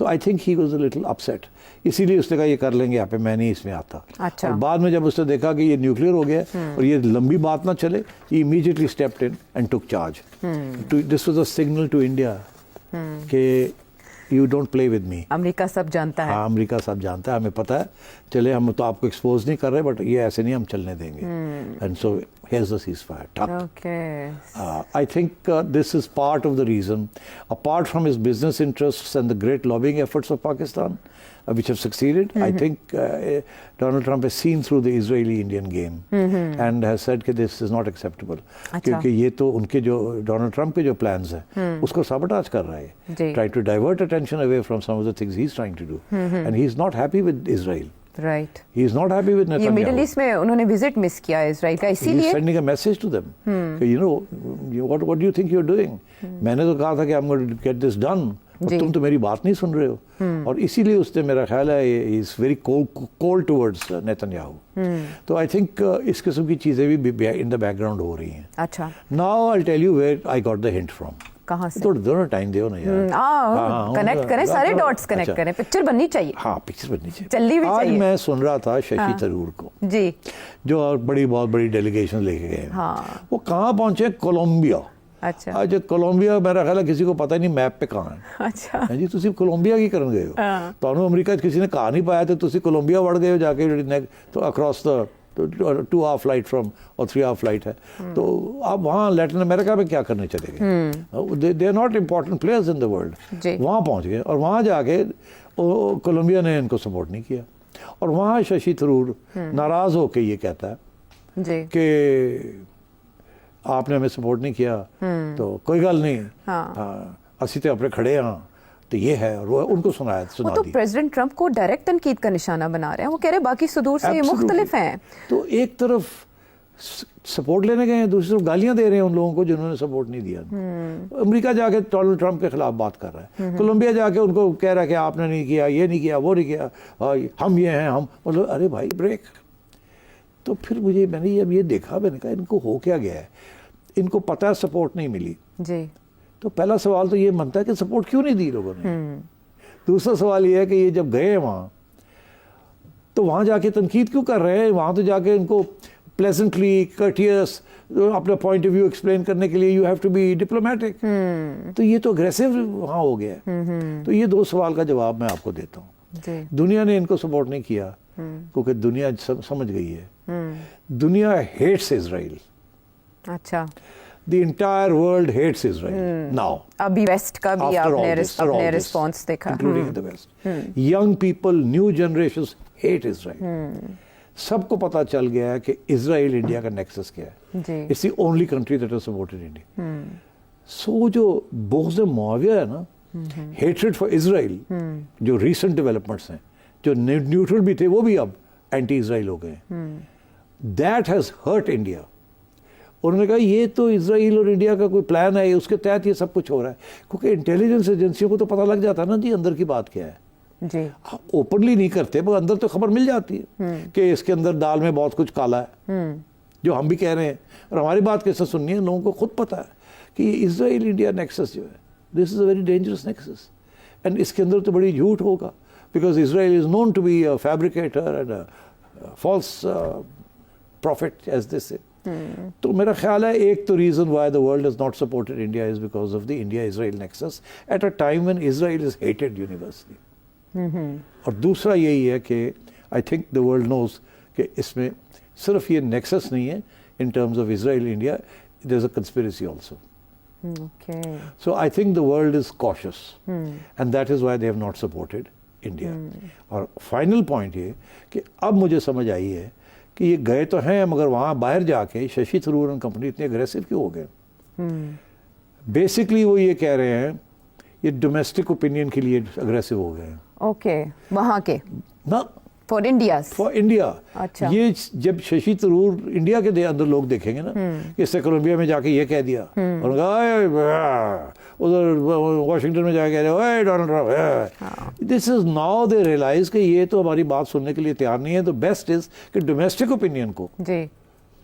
तो I think he was a little upset, इसीलिए उसने कहा ये कर लेंगे यहाँ पे, मैं नहीं इसमें आता। अच्छा। और बाद में जब उसने देखा कि ये न्यूक्लियर हो गया और ये लंबी बात ना चले, he immediately stepped in and took charge. This was a signal to India कि you don't play with me. America सब जानता है। हाँ, अमेरिका सब जानता है, हमें पता है, चले हम तो आपको एक्सपोज नहीं कर रहे, बट ये ऐसे नहीं हम चलने देंगे। And so here's the ceasefire. Okay. I think this is part of the reason, apart from his business interests and the great lobbying efforts of Pakistan, which have succeeded. I think Donald Trump has seen through the Israeli-Indian game and has said that this is not acceptable. क्योंकि ये तो उनके जो Donald Trump के जो plans हैं उसको sabotage कर रहा है, trying to divert attention away from some of the things he's trying to do, and he's not happy with Israel. Right. He is not happy with Netanyahu. ये middle east में उन्होंने visit miss किया Israel का, इसीलिए He's sending a message to them. You know, what do you think you're doing? मैंने तो कहा था कि I'm going to get this done. और तुम तो मेरी बात नहीं सुन रहे हो। और इसीलिए उसने, मेरा ख्याल है, he is very cold towards Netanyahu. तो I think इस किस्म की चीजें भी in the background हो रही हैं। अच्छा। Now I'll tell you where I got the hint from. कहाँ से? थोड़ा दोनों टाइम दो ना यार। कनेक्ट करें, सारे डॉट्स कनेक्ट करें, पिक्चर बननी चाहिए। हाँ, पिक्चर बननी चाहिए, चलनी भी चाहिए। आज मैं सुन रहा था शशि थरूर को जी, जो बहुत बड़ी डेलीगेशन लेके गए। हाँ। वो कहाँ पहुंचे? कोलंबिया। अच्छा। आज कोलंबिया मेरा ख्याल है किसी को पता ही नहीं मैप पे कहाँ है। अच्छा जी, तुसी कोलंबिया की करन गए हो? ਤੁਹਾਨੂੰ अमेरिका किसी ने कहा नहीं पाया तो तुसी कोलंबिया वड़ गए हो जाके, तो across the 2 hour flight from और 3 hour फ्लाइट है। तो आप वहाँ लैटिन अमेरिका में क्या करने चले गए? They are not important players in the world. वहाँ पहुँच गए और वहाँ जाके कोलंबिया ने इनको सपोर्ट नहीं किया। और वहाँ शशि थरूर नाराज होकर ये कहता है कि आपने हमें सपोर्ट नहीं किया तो कोई गल नहीं, असी तो अपने खड़े हाँ, तो ये है। और उनको सुना तो प्रेसिडेंट ट्रंप को डायरेक्ट तनकीद का निशाना बना रहे हैं। वो कह रहे हैं बाकी सुदूर से ये मुख्तलिफ हैं। तो एक तरफ सपोर्ट लेने गए हैं, दूसरी तरफ गालियां दे रहे हैं उन लोगों को जिन्होंने सपोर्ट नहीं दिया। अमेरिका जाके डोनाल्ड ट्रंप के खिलाफ बात कर रहा है, कोलंबिया जाके उनको कह रहा है कि आपने नहीं किया, ये नहीं किया, वो नहीं किया, हम ये हैं, हम मतलब अरे भाई ब्रेक। तो फिर मैंने अब ये देखा, मैंने कहा इनको हो क्या गया है, इनको पता है सपोर्ट नहीं मिली जी। तो पहला सवाल तो ये बनता है कि सपोर्ट क्यों नहीं दी लोगों ने। दूसरा सवाल ये है कि ये जब गए वहाँ तो वहाँ जाके तनकीद क्यों कर रहे हैं? वहाँ तो जाके इनको प्लेजेंटली कर्टियस अपना पॉइंट ऑफ व्यू एक्सप्लेन करने के लिए you have to be diplomatic. तो ये तो अग्रेसिव वहाँ हो गया। तो ये 2 सवाल का जवाब मैं आपको देता हूँ। दुनिया ने इनको सपोर्ट नहीं किया क्योंकि दुनिया समझ गई है, दुनिया हेट्स इजराइल। अच्छा। The entire world hates Israel now. अभी वेस्ट का भी आपने रिस्पॉन्स देखा, including the West. Young people, new generations hate Israel. सबको पता चल गया है कि इजराइल इंडिया का नेक्सस क्या है। It's the only country that has supported India. So जो बोझ मुआविया है ना, hatred for Israel, जो recent developments हैं, जो न्यूट्रल भी थे वो भी अब एंटी इजराइल हो गए। That has hurt India. उन्होंने कहा ये तो इजराइल और इंडिया का कोई प्लान है, उसके तहत ये सब कुछ हो रहा है, क्योंकि इंटेलिजेंस एजेंसियों को तो पता लग जाता है ना जी अंदर की बात क्या है जी। ओपनली नहीं करते पर अंदर तो खबर मिल जाती है कि इसके अंदर दाल में बहुत कुछ काला है, जो हम भी कह रहे हैं। और हमारी बात कैसे सुननी है, लोगों को खुद पता है कि इजराइल इंडिया नेक्सस जो है, this is a very dangerous nexus, and इसके अंदर तो बड़ी झूठ होगा, because Israel is known to be a fabricator and false prophet as this say. तो मेरा ख्याल है एक तो reason why the world has not supported India is because of the India Israel nexus at a time when Israel is hated universally. और दूसरा यही है कि I think the world knows कि इसमें सिर्फ ये नेक्सस नहीं है in terms of Israel India, there is a conspiracy also. So I think the world is cautious and that is why they have not supported India. और final point ये कि अब मुझे समझ आई है कि ये गए तो हैं मगर वहाँ बाहर जाके शशि थरूर एंड कंपनी इतने अग्रेसिव क्यों हो गए। बेसिकली वो ये कह रहे हैं ये डोमेस्टिक ओपिनियन के लिए अग्रेसिव हो गए हैं। ओके, वहाँ के ना फॉर इंडिया। अच्छा। ये जब शशि थरूर इंडिया के अंदर लोग देखेंगे ना कि इससे कोलंबिया में जाके ये कह दिया और उधर वाशिंगटन में जाके कह रहे Donald Trump, this is now they realise कि ये तो हमारी बात सुनने के लिए तैयार नहीं है। तो बेस्ट इज कि डोमेस्टिक ओपिनियन को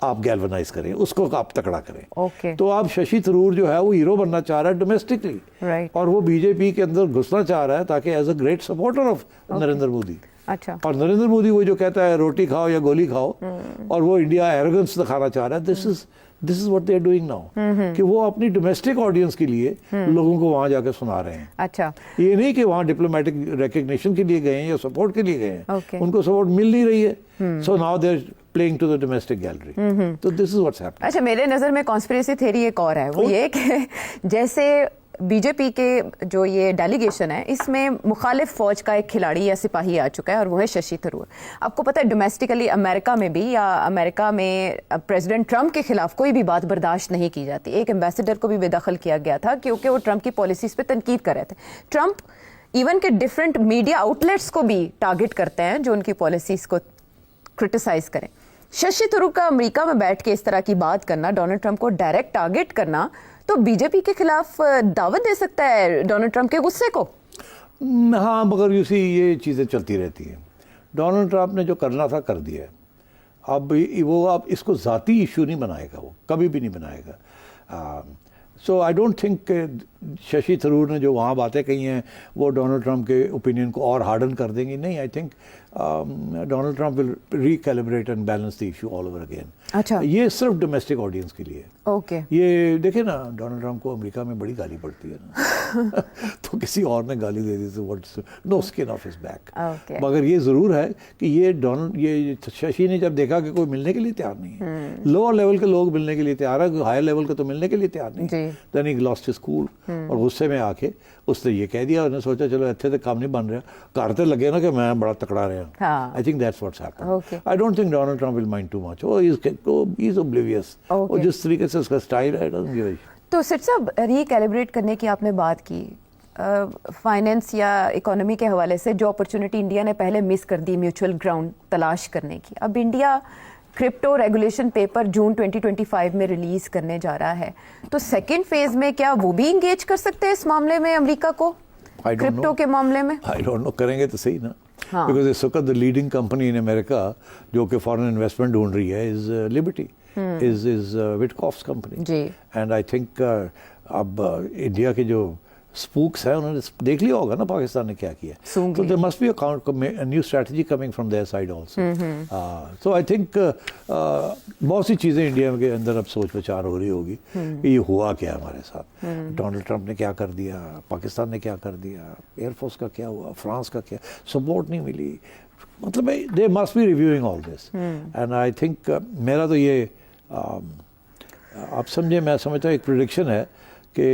आप गैल्वनाइज करें, उसको आप तकड़ा करें। ओके। तो आप शशि थरूर जो है वो हीरो बनना चाह रहा है डोमेस्टिकली, राइट। और वो बीजेपी के अंदर घुसना चाह रहा है ताकि as a great supporter of Narendra Modi. अच्छा। और नरेंद्र मोदी वो जो कहता है रोटी खाओ या गोली खाओ, और वो इंडिया एरोगेंस दिखाना चाह रहा है। This is what they are doing now, कि वो अपनी डोमेस्टिक ऑडियंस के लिए लोगों को वहां जाकर सुना रहे हैं। अच्छा। ये नहीं कि वहां डिप्लोमेटिक रिकग्निशन के लिए गए हैं या सपोर्ट के लिए गए हैं। Okay. उनको सपोर्ट मिल नहीं रही है, so now they are playing to the domestic gallery. तो दिस इज व्हाट्स हैपनिंग। अच्छा, मेरे नज़र में कॉन्स्पिरेसी थ्योरी एक और है, वो ये कि जैसे बीजेपी के जो ये डेलीगेशन है इसमें मुखालिफ फौज का एक खिलाड़ी या सिपाही आ चुका है और वो है शशि थरूर। आपको पता है डोमेस्टिकली अमेरिका में भी, या अमेरिका में प्रेसिडेंट ट्रंप के खिलाफ कोई भी बात बर्दाश्त नहीं की जाती। एक एम्बेसडर को भी बेदखल किया गया था क्योंकि वो ट्रंप की पॉलिसीज पे तनकीद कर रहे थे। ट्रंप इवन के डिफरेंट मीडिया आउटलेट्स को भी टारगेट करते हैं जो उनकी पॉलिसीज को क्रिटिसाइज करें। शशि थरूर का अमेरिका में बैठ के इस तरह की बात करना, डोनाल्ड ट्रंप को डायरेक्ट टारगेट करना, तो बीजेपी के खिलाफ दावत दे सकता है डोनाल्ड ट्रंप के गुस्से को। हाँ, मगर यूसी ये चीज़ें चलती रहती हैं। डोनाल्ड ट्रंप ने जो करना था कर दिया है। अब वो आप इसको ज़ाती इशू नहीं बनाएगा, वो कभी भी नहीं बनाएगा। So I don't think Shashi Tharoor ने जो वहाँ बातें कही हैं वो डोनाल्ड ट्रंप के ओपिनियन को और हार्डन कर देंगी। नहीं, I think Donald Trump will recalibrate and balance the issue all over again. अच्छा। ये सिर्फ डोमेस्टिक ऑडियंस के लिए। ओके। ये देखे ना, डोनाल्ड ट्रंप को अमेरिका में बड़ी गाली पड़ती है ना तो किसी और ने गाली दे दी तो what's no skin of his back. मगर ये ज़रूर है कि ये शशि ने जब देखा कि कोई मिलने के लिए तैयार नहीं है, लोअर लेवल के लोग मिलने के लिए तैयार है, हायर लेवल के तो मिलने के लिए तैयार नहीं है, then he lost his cool. और गुस्से में आके उसने ये कह दिया, उसने सोचा चलो इतने तक काम नहीं बन रहा, घर तो लगे ना कि मैं बड़ा तकड़ा रहा। I think that's what's happened. I don't think Donald Trump will mind too much. He is oblivious. वो जिस तरीके से उसका स्टाइल है, डजंट गिव अ शिट। तो सिट साहब, रिकैलिब्रेट करने की आपने बात की, फाइनेंस या इकोनॉमी के हवाले से जो अपॉर्चुनिटी इंडिया ने पहले मिस कर दी म्यूचुअल ग्राउंड तलाश करने की, अब इंडिया क्रिप्टो रेगुलेशन पेपर जून 2025 में रिलीज करने जा रहा है, तो सेकेंड फेज में क्या वो भी इंगेज कर सकते हैं इस मामले में अमेरिका को, क्रिप्टो के मामले में? आई डोंट नो, करेंगे तो सही ना। बिकॉज इस वक्त the leading company in America जो कि फॉरेन इन्वेस्टमेंट ढूंढ रही है is liberty, is Witkoff's company. And I think अब इंडिया के जो स्पूक्स है उन्होंने देख लिया होगा ना पाकिस्तान ने क्या किया, तो there must be a new strategy coming from their side also. So I think बहुत सी चीज़ें इंडिया के अंदर अब सोच विचार हो रही होगी कि ये हुआ क्या हमारे साथ, डोनाल्ड ट्रंप ने क्या कर दिया, पाकिस्तान ने क्या कर दिया, एयरफोर्स का क्या हुआ, फ्रांस का क्या, सपोर्ट नहीं मिली, मतलब they must be reviewing all this. And I think मेरा तो ये आप समझे, मैं समझता हूँ एक प्रेडिक्शन है कि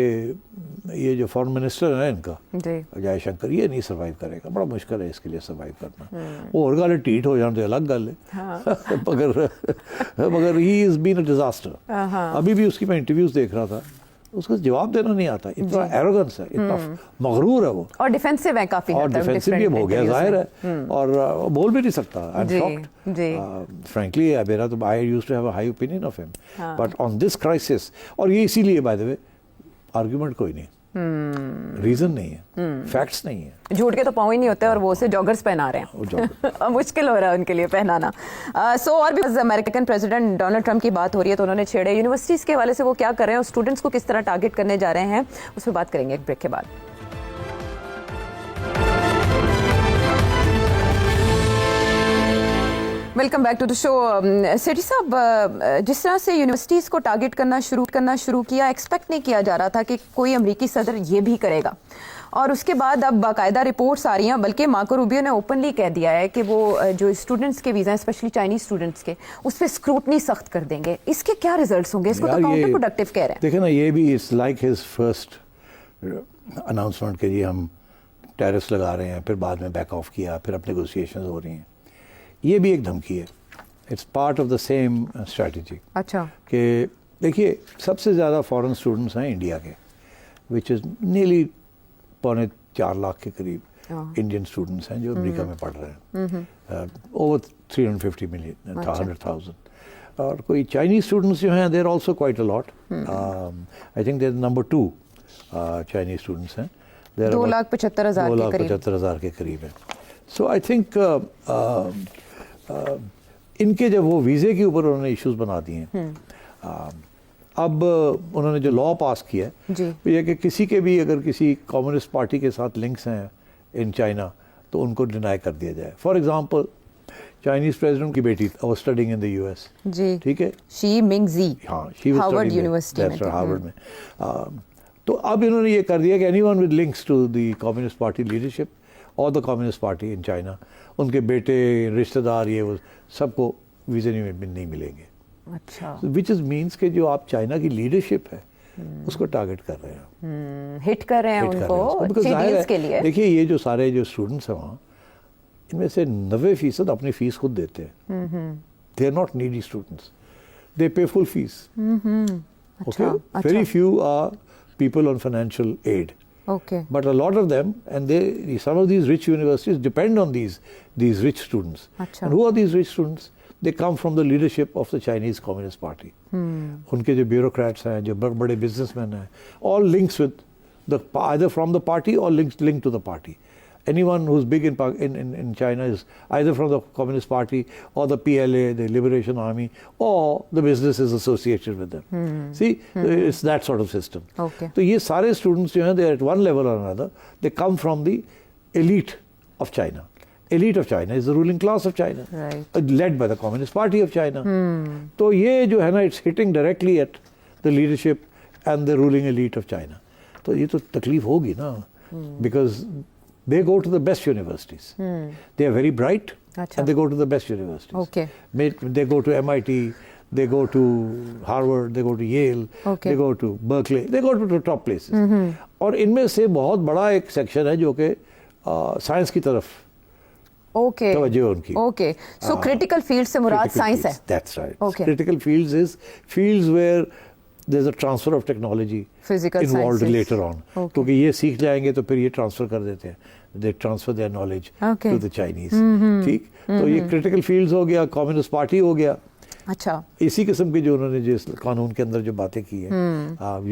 ये जो फॉरेन मिनिस्टर है इनका जयशंकर, ये नहीं सर्वाइव करेगा, बड़ा मुश्किल है इसके लिए सर्वाइव करना। वो और गल टीट हो जाने तो अलग गल है मगर he is been a disaster. अभी भी उसकी मैं इंटरव्यूज देख रहा था, उसको जवाब देना नहीं आता, इतना एरोगेंस है, इतना मगरूर है वो, और डिफेंसिव है काफी, और डिफेंसिव भी हो गया जाहिर है, और बोल भी नहीं सकता। आई एम शॉक्ड फ्रैंकली, मेरा तो I used to have a high opinion of him, but on this crisis, और ये इसीलिए बाय द वे आर्गुमेंट कोई नहीं, रीजन नहीं है, फैक्ट्स नहीं है, झूठ के तो पाँव ही नहीं होते और वो उसे जॉगर्स पहना रहे हैं मुश्किल हो रहा है उनके लिए पहनाना। सो और भी अमेरिकन प्रेसिडेंट डोनाल्ड ट्रंप की बात हो रही है तो उन्होंने छेड़े यूनिवर्सिटीज़ के हवाले से वो क्या कर रहे हैं और स्टूडेंट्स को किस तरह टारगेट करने जा रहे हैं, उस पर बात करेंगे एक ब्रेक के बाद। Welcome back to the show. Sethi साहब, जिस तरह से यूनिवर्सिटीज़ को टारगेट करना शुरू किया, एक्सपेक्ट नहीं किया जा रहा था कि कोई अमेरिकी सदर ये भी करेगा, और उसके बाद अब बाकायदा रिपोर्ट्स आ रही हैं, बल्कि मार्को रूबियो ने ओपनली कह दिया है कि वो जो स्टूडेंट्स के वीज़ा, स्पेशली चाइनीज स्टूडेंट्स के, उस पर स्क्रूटनी सख्त कर देंगे। इसके क्या रिजल्ट्स होंगे? इसको तो काउंटर प्रोडक्टिव कह रहे हैं। देखिए ना, ये भी it's like his first announcement के लिए हम टैरिफ्स लगा रहे हैं, फिर बाद में बैक ऑफ किया, फिर अब नेगोशिएशंस हो रही हैं, ये भी एक धमकी है। It's part of the same strategy. अच्छा, कि देखिए सबसे ज़्यादा फॉरेन स्टूडेंट्स हैं इंडिया के, विच इज़ नीली 4.25 लाख के करीब इंडियन स्टूडेंट्स हैं जो अमेरिका में पढ़ रहे हैं, ओवर 350 मिलियन 100,000। और कोई चाइनीज स्टूडेंट्स जो हैं there also quite a lot, I think there number 2 Chinese students हैं, 2,75,000 के करीब है। सो आई थिंक इनके जब वो वीज़े के ऊपर उन्होंने इश्यूज बना दिए हैं, अब उन्होंने जो लॉ पास किया है जी। वो ये कि किसी के भी अगर किसी कम्युनिस्ट पार्टी के साथ लिंक्स हैं इन चाइना तो उनको डिनाई कर दिया जाए। फॉर एग्जांपल चाइनीज प्रेसिडेंट की बेटी was studying in the US, जी, ठीक है, शी मिंगजी, हाँ, she was Harvard studying university में, हार्वर्ड में। तो अब इन्होंने ये कर दिया कि anyone with links to the communist party leadership और the communist party in China, उनके बेटे, रिश्तेदार, ये वो सबको वीज़े नहीं मिलेंगे। अच्छा, विच इज मीन्स कि जो आप चाइना की लीडरशिप है उसको टारगेट कर रहे हैं, हिट कर रहे हैं हिट कर रहे हैं उनको उसको। Because अच्छी जाहिर डील्स है, के लिए। देखिए ये जो सारे जो स्टूडेंट्स हैं वहाँ, इनमें से 90% अपनी फीस खुद देते हैं। They are not needy students, they pay full fees. Okay, very few are people on financial aid, okay, but a lot of them, and some of these rich universities depend on these rich students. अच्छा। And who are these rich students? They come from the leadership of the Chinese Communist Party. उनके जो bureaucrats हैं, जो बड़े businessmen हैं, all links with either from the party or linked to the party. Anyone who's big in China is either from the Communist Party or the PLA, the Liberation Army, or the businesses associated with them. See, it's that sort of system. Okay. तो ये सारे students जो हैं, they are at one level or another, they come from the elite of China. Elite of China is the ruling class of China, Right. led by the Communist Party of China. तो ये जो है ना, it's hitting directly at the leadership and the ruling elite of China. तो ये तो तकलीफ होगी ना, because they go to the best universities. They are very bright, अच्छा। and they go to the best universities. Okay. They go to MIT, they go to Harvard, they go to Yale, Okay. they go to Berkeley, they go to top places. और इनमें से बहुत बड़ा एक section है जो कि science की तरफ ओके, तवज्जो है उनकी। ओके, सो क्रिटिकल फील्ड से मुराद Critical साइंस है। fields, that's right. Okay. Critical fields is fields where there's a transfer of technology Physical involved sciences. later on. Okay. क्योंकि ये सीख जाएंगे तो फिर ये ट्रांसफर कर देते हैं, they transfer their knowledge Okay. to the Chinese. ठीक, तो ये critical fields हो गया, कम्युनिस्ट पार्टी हो गया, अच्छा, इसी किस्म की जो उन्होंने जिस कानून के अंदर जो बातें की है,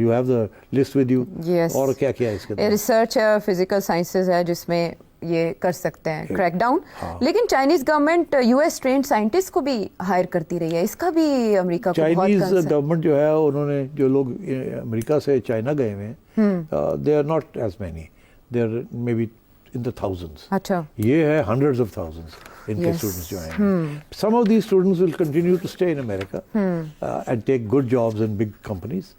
you have the list with you. Yes. और क्या क्या है इसके अंदर? रिसर्च है, फिजिकल साइंसेज है, जिसमें ये कर सकते हैं Okay. क्रैकडाउन। हाँ। लेकिन Chinese government US trend scientist को भी हायर करती रही है, इसका भी अमेरिका को बहुत चाइनीज concern- गवर्नमेंट जो है, उन्होंने जो लोग अमेरिका से चाइना गए हुए हैं, they are not as many, they are maybe in the thousands. अच्छा, ये है हंड्रेड्स ऑफ थाउजेंड्स इनके Yes. स्टूडेंट्स जो हैं। Some of these students will continue to stay in America and take good jobs in big companies.